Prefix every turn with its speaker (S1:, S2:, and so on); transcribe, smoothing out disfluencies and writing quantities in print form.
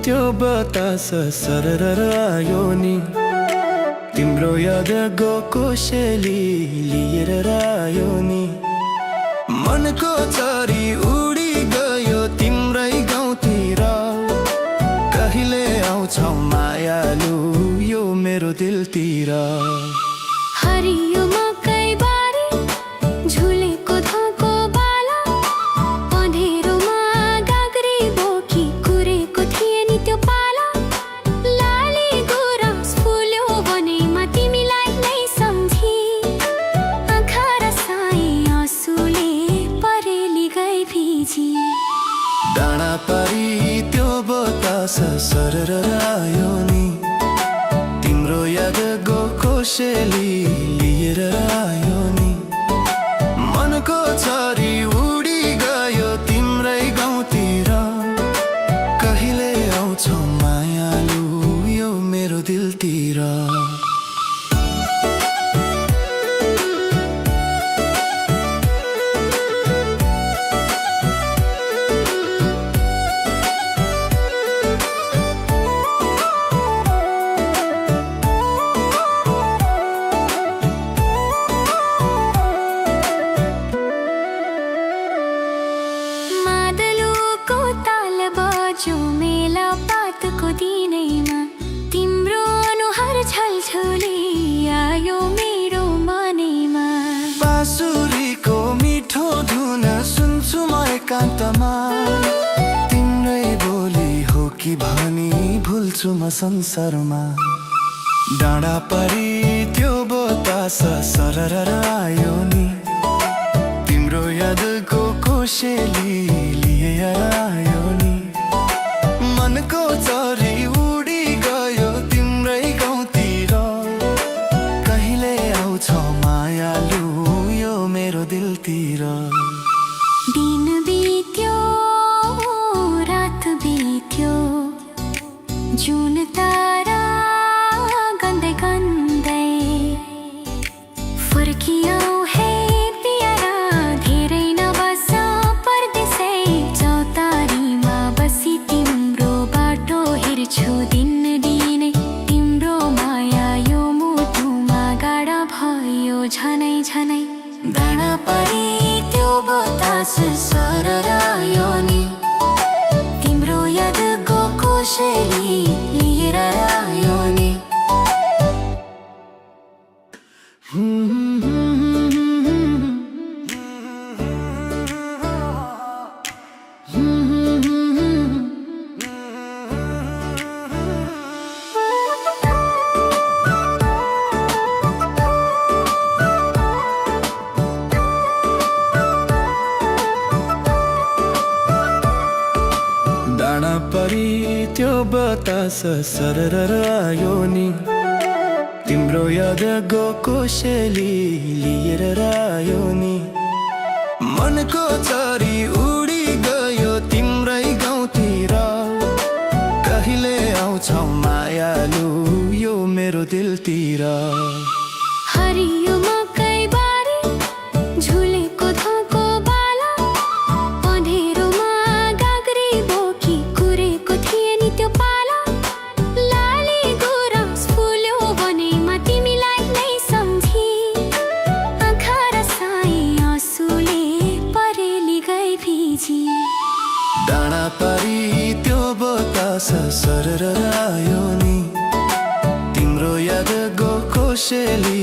S1: त्यो बतास सरर आयो नि तिम्रो याद गएको शेली लिएर आयो नि मनको चरी उडी गयो तिम्रै गाउँतिर कहिले आउँछौ मायालु यो मेरो दिलतिर
S2: हरियो मकै बारी झुलेको धोको बाला अँधेरोमा गाग्री बोकी कुरेको थिए नि त्यो पाला लाली गुराँस फुल्यो वनैमा तिमीलाई नै सम्झी आँखा रसाई आँसुले परेली गई भिजी
S1: डाँडा पारी त्यो बतास सरर आयो नि तिम्रो याद गएको शेली लिएर आयो नि मनको चरी उडी गयो तिम्रै गाउँतिर कहिले आउँछौ मायालु यो मेरो दिलतिर
S2: जो मेला पातको दिनैमा तिम्रो अनुहार छलछली आयो मेरो मनैमा
S1: बाँसुरीको मिठो धुन सुन्छु म एकान्तमा तिम्रै बोली हो कि भनी भुल्छु म संसारमा डाँडा परी त्यो बतास सरर आयो नि तिम्रो यादको कोसेली लिएर आयो नि मनको चरी उडी गयो तिम्रै गाउँतिर कहिले आउँछौ मायालु यो मेरो दिलतिर
S2: दिन बित्यो रात बित्यो जुन तारा गन्दै गन्दै फर्कियौ हे पियारा धेरै नबस परदेशै चौतारीमा बसी तिम्रो बाटो हेर्छु दिन दिनै तिम्रो माया यो मुटुमा गाडा भयो झनै झनै डाँडा परी त्यो बतास सरर आयो नि तिम्रो याद गएको शेली लिएर आयो नि
S1: डाँडा परी त्यो बतास सरर आयो नि तिम्रो याद गएको शेली लिएर आयो नि मनको चरी उडी गयो तिम्रै गाउँतिर कहिले आउँछौ मायालु यो मेरो दिलतिर
S2: हरियो मकै बारी झुलेको धोको बाला अँधेरोमा गाग्री बोकी कुरेको थिए नि त्यो पाला लाली गुराँस फुल्यो वनैमा तिमीलाई नै सम्झी आँखा रसाई आँसुले परेली गई भिजी
S1: डाँडा पारी त्यो बतास सरर आयो नि तिम्रो याद गएको शेली